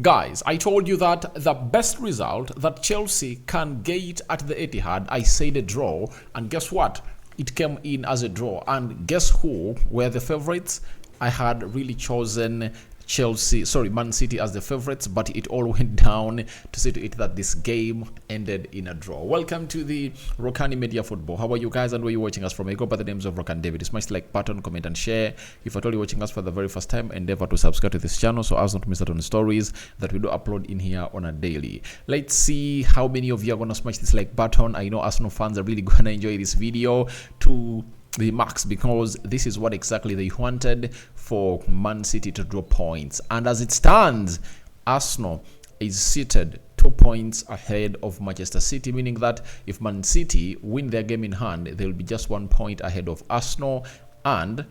Guys, I told you that the best result that Chelsea can get at the Etihad, I said a draw, and guess what? It came in as a draw. And guess who were the favorites? I had really chosen Man City as the favorites, but it all went down to see to it that this game ended in a draw. Welcome to the Rokani Media Football. How are you guys and where are you watching us from? I go by the names of Rokani David. Smash the like button, comment and share. If at all you're watching us for the very first time, endeavor to subscribe to this channel so as not to miss out on the stories that we do upload in here on a daily. Let's see how many of you are going to smash this like button. I know Arsenal fans are really going to enjoy this video to the max because this is what exactly they wanted for Man City to draw points. And as it stands, Arsenal is seated 2 points ahead of Manchester City, meaning that if Man City win their game in hand, they will be just 1 point ahead of Arsenal and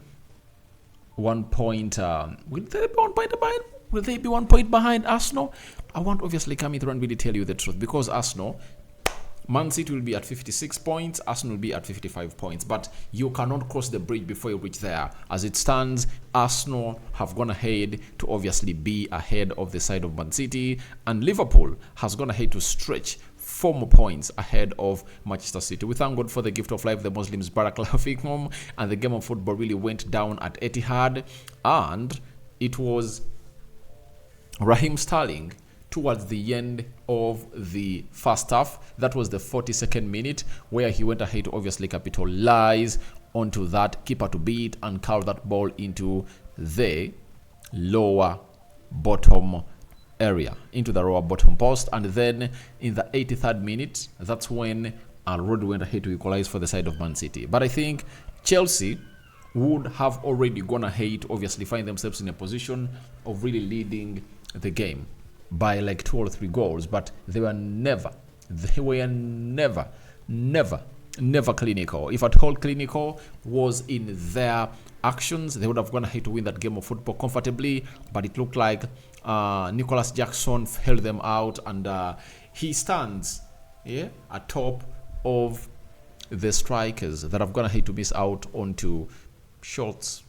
1 point. Will they be 1 point behind? Will they be 1 point behind Arsenal? I won't obviously come here and really tell you the truth because Arsenal, Man City will be at 56 points, Arsenal will be at 55 points, but you cannot cross the bridge before you reach there. As it stands, Arsenal have gone ahead to obviously be ahead of the side of Man City, and Liverpool has gone ahead to stretch 4 more points ahead of Manchester City. We thank God for the gift of life, the Muslims, Barakallahu Fikum, and the game of football really went down at Etihad, and it was Raheem Sterling towards the end of the first half. That was the 42nd minute where he went ahead to obviously capitalize onto that keeper to beat and curl that ball into the lower bottom area, into the lower bottom post. And then in the 83rd minute, that's when Rodri went ahead to equalize for the side of Man City. But I think Chelsea would have already gone ahead to obviously find themselves in a position of really leading the game by like 2 or 3 goals, but they were never clinical. If at all clinical was in their actions, they would have gone ahead to win that game of football comfortably, but it looked like Nicholas Jackson held them out, and he stands atop of the strikers that have gone ahead to miss out onto shots,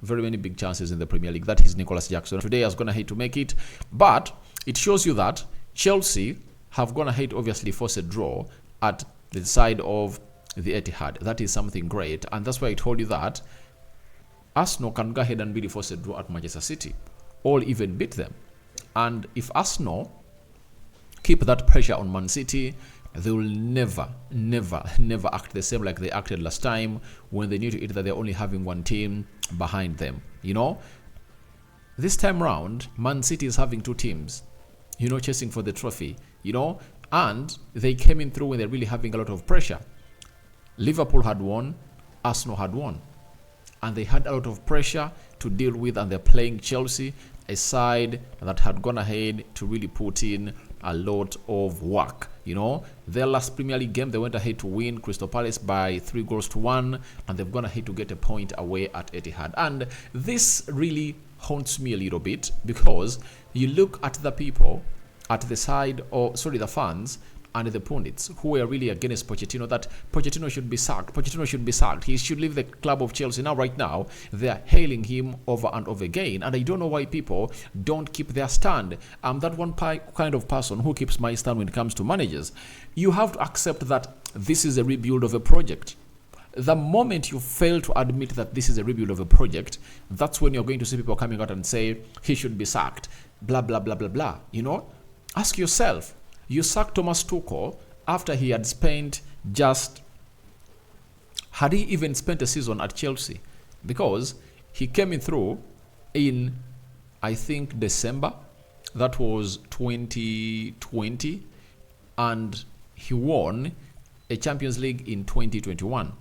very many big chances in the Premier League. That is Nicholas Jackson. Today has gone ahead to make it, but it shows you that Chelsea have gone ahead to obviously force a draw at the side of the Etihad. That is something great, and that's why I told you that Arsenal can go ahead and really force a draw at Manchester City or even beat them. And if Arsenal keep that pressure on Man City, they will never act the same like they acted last time when they knew to it that they're only having one team behind them. You know, this time round, Man City is having 2 teams, you know, chasing for the trophy, you know, and they came in through when they're really having a lot of pressure. Liverpool had won, Arsenal had won, and they had a lot of pressure to deal with, and they're playing Chelsea, a side that had gone ahead to really put in a lot of work. You know, their last Premier League game, they went ahead to win Crystal Palace by 3 goals to 1, and they've gone ahead to get a point away at Etihad. And this really haunts me a little bit because you look at the people at the side, or sorry, the fans and the pundits who were really against Pochettino, that Pochettino should be sacked. Pochettino should be sacked. He should leave the club of Chelsea. Now, right now, they are hailing him over and over again. And I don't know why people don't keep their stand. I'm that one kind of person who keeps my stand when it comes to managers. You have to accept that this is a rebuild of a project. The moment you fail to admit that this is a rebuild of a project, that's when you're going to see people coming out and say he should be sacked. Blah, blah, blah, blah, blah. You know, ask yourself. You sacked Thomas Tuchel after he had had he even spent a season at Chelsea? Because he came in through in, I think, December. That was 2020. And he won a Champions League in 2021.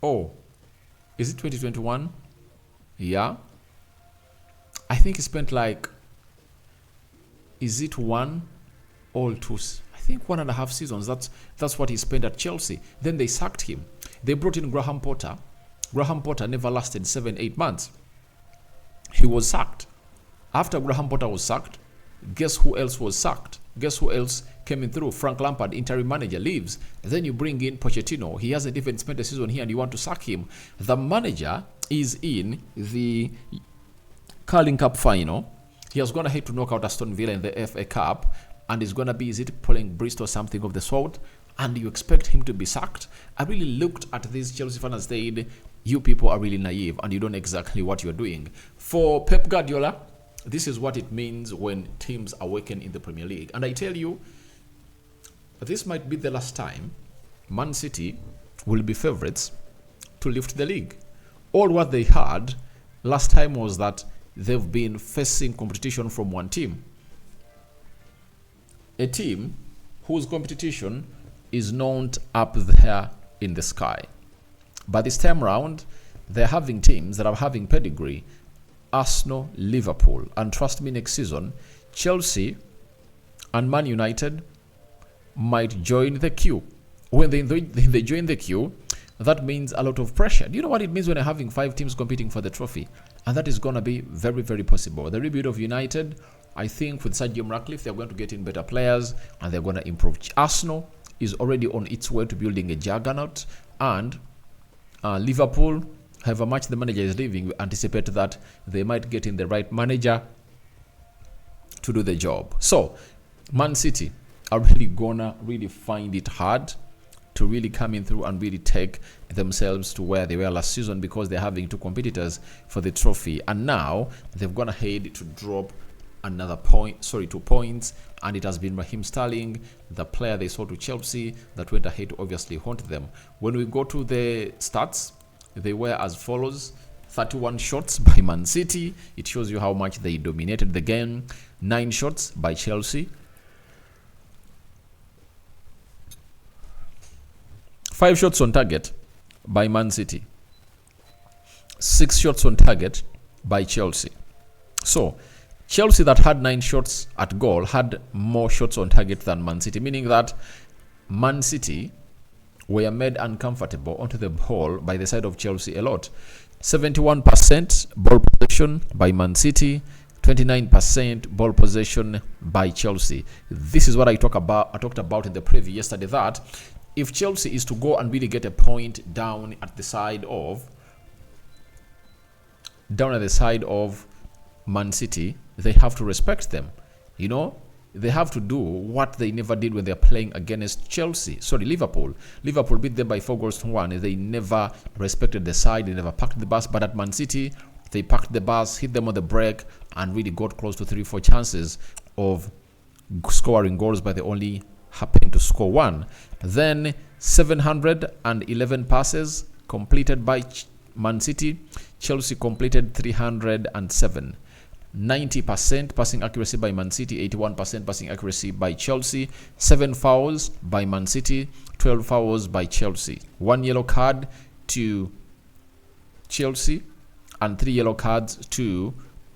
Oh, is it 2021? Yeah. I think he spent like, is it 1 or 2? I think 1.5 seasons. That's what he spent at Chelsea. Then they sacked him. They brought in Graham Potter. Graham Potter never lasted 7-8 months. He was sacked. After Graham Potter was sacked, guess who else was sacked? Guess who else came in through? Frank Lampard, interim manager, leaves. And then you bring in Pochettino. He hasn't even spent a season here and you want to sack him. The manager is in the Carling Cup final He has gone ahead to knock out Aston Villa in the FA Cup, and is going to be, is it pulling Bristol or something of the sort? And you expect him to be sacked? I really looked at this Chelsea fan and said, you people are really naive and you don't know exactly what you're doing. For Pep Guardiola, this is what it means when teams awaken in the Premier League. And I tell you, this might be the last time Man City will be favourites to lift the league. All what they had last time was that they've been facing competition from one team. A team whose competition is not up there in the sky. But this time around, they're having teams that are having pedigree. Arsenal, Liverpool, and trust me, next season, Chelsea and Man United might join the queue. When they join the queue, that means a lot of pressure. Do you know what it means when you're having 5 teams competing for the trophy? And that is going to be very, very possible. The rebuild of United, I think with Sir Jim Ratcliffe, they're going to get in better players and they're going to improve. Arsenal is already on its way to building a juggernaut, and Liverpool, however much the manager is leaving, we anticipate that they might get in the right manager to do the job. So, Man City are really gonna find it hard to really come in through and really take themselves to where they were last season, because they're having 2 competitors for the trophy, and now they've gone ahead to drop another 2 points, and it has been Raheem Sterling, the player they sold to Chelsea, that went ahead to obviously haunt them. When we go to the stats, they were as follows: 31 shots by Man City. It shows you how much they dominated the game. 9 shots by Chelsea. 5 shots on target by Man City. 6 shots on target by Chelsea. So, Chelsea, that had 9 shots at goal, had more shots on target than Man City, meaning that Man City were made uncomfortable onto the ball by the side of Chelsea a lot. 71% ball possession by Man City, 29% ball possession by Chelsea. This is what I talked about in the preview yesterday, that if Chelsea is to go and really get a point down at the side of Man City, they have to respect them. You know, they have to do what they never did when they're playing against Liverpool. Liverpool beat them by 4-1. They never respected the side. They never packed the bus. But at Man City, they packed the bus, hit them on the break, and really got close to 3-4 chances of scoring goals, but they only happened to score 1. Then 711 passes completed by Man City. Chelsea completed 307. 90% passing accuracy by Man City, 81% passing accuracy by Chelsea. 7 fouls by Man City, 12 fouls by Chelsea. 1 yellow card to Chelsea and 3 yellow cards to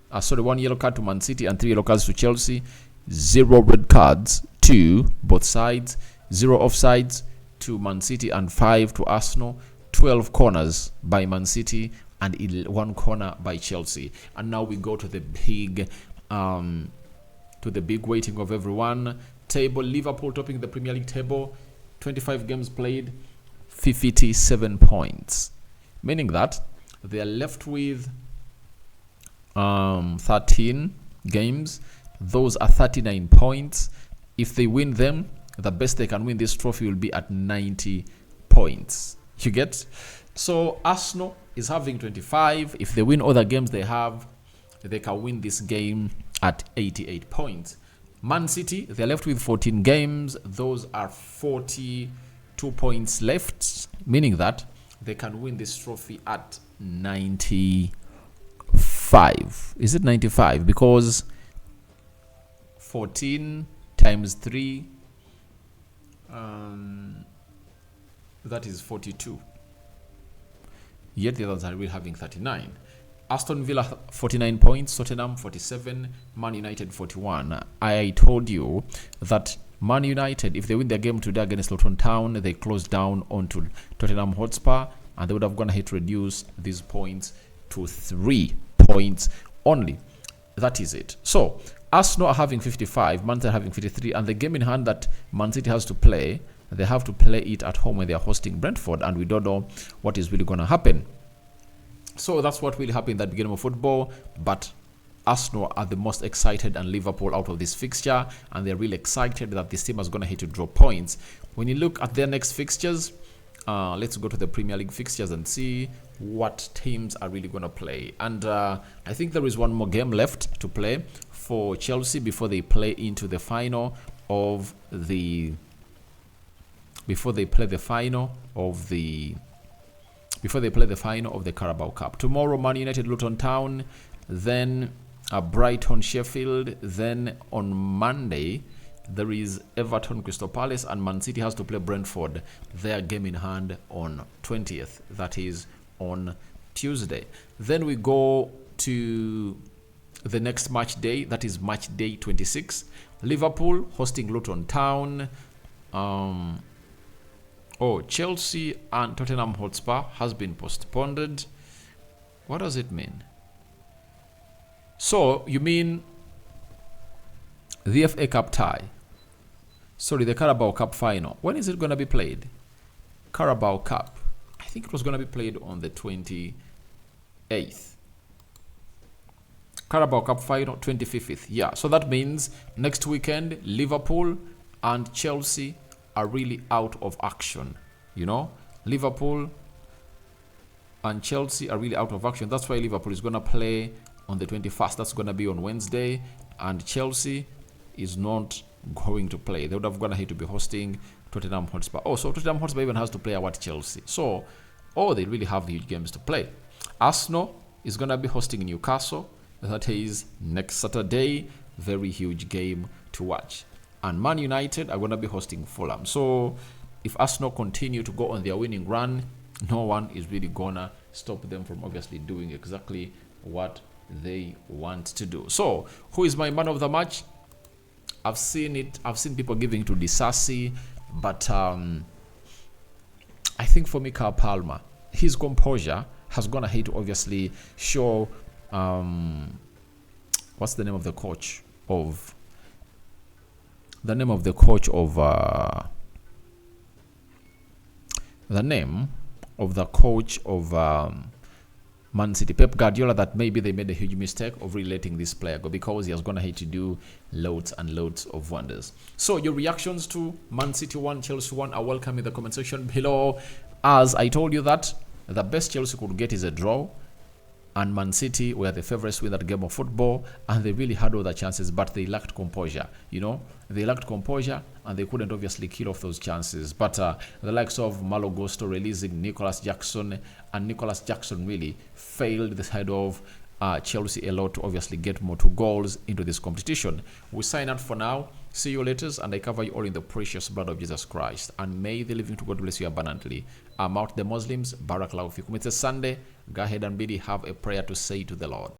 1 yellow card to Man City and 3 yellow cards to Chelsea. 0 red cards to both sides. 0 offsides to Man City and 5 to Arsenal. 12 corners by Man City and 1 corner by Chelsea. And now we go to the big weighting of everyone table. Liverpool topping the Premier League table, 25 games played, 57 points, meaning that they are left with 13 games. Those are 39 points. If they win them, the best they can win this trophy will be at 90 points. You get? So Arsenal is having 25. If they win other games they have, they can win this game at 88 points. Man City, they're left with 14 games. Those are 42 points left, meaning that they can win this trophy at 95. Is it 95? Because 14 times 3, that is 42. Yet the others are really having 39. Aston Villa 49 points, Tottenham 47, Man United 41. I told you that Man United, if they win their game today against Luton Town, they close down onto Tottenham Hotspur, and they would have gone ahead to reduce these points to 3 points only. That is it. So Arsenal are having 55, Man City are having 53, and the game in hand that Man City has to play, they have to play it at home when they are hosting Brentford, and we don't know what is really going to happen. So that's what will happen in that beginning of football. But Arsenal are the most excited and Liverpool out of this fixture, and they're really excited that this team is going to hit to draw points. When you look at their next fixtures, let's go to the Premier League fixtures and see what teams are really going to play. And I think there is one more game left to play for Chelsea before they play into the final of the Carabao Cup. Tomorrow, Man United, Luton Town, then Brighton, Sheffield. Then on Monday, there is Everton, Crystal Palace, and Man City has to play Brentford. Their game in hand on 20th. That is on Tuesday. Then we go to the next match day. That is match day 26. Liverpool hosting Luton Town. Chelsea and Tottenham Hotspur has been postponed. What does it mean? So, you mean the FA Cup tie? Sorry, the Carabao Cup final. When is it going to be played? Carabao Cup. I think it was going to be played on the 28th. Carabao Cup final, 25th. Yeah, so that means next weekend, Liverpool and Chelsea are really out of action. You know, Liverpool and Chelsea are really out of action. That's why Liverpool is going to play on the 21st. That's going to be on Wednesday. And Chelsea is not going to play. They would have gone ahead to be hosting Tottenham Hotspur. So Tottenham Hotspur even has to play at Chelsea. So, they really have huge games to play. Arsenal is going to be hosting Newcastle. That is next Saturday. Very huge game to watch. And Man United are going to be hosting Fulham. So, if Arsenal continue to go on their winning run, no one is really going to stop them from obviously doing exactly what they want to do. So, who is my man of the match? I've seen people giving to Disasi, but I think for me, Kyle Palmer, his composure has gone ahead to obviously show what's the name of the coach of Man City, Pep Guardiola, that maybe they made a huge mistake of really letting this player go, because he has gone ahead to do loads and loads of wonders. So your reactions to Man City 1, Chelsea 1 are welcome in the comment section below. As I told you that the best Chelsea could get is a draw, and Man City were the favorites to win that game of football, and they really had all the chances, but they lacked composure. They lacked composure, and they couldn't obviously kill off those chances. But the likes of Malo Gusto releasing Nicholas Jackson, and Nicholas Jackson really failed the side of Chelsea a lot to obviously get more 2 goals into this competition. We sign out for now. See you later, and I cover you all in the precious blood of Jesus Christ. And may the living to God bless you abundantly. I'm out the Muslims. Barakallahu fikum. It's a Sunday. Go ahead and really have a prayer to say to the Lord.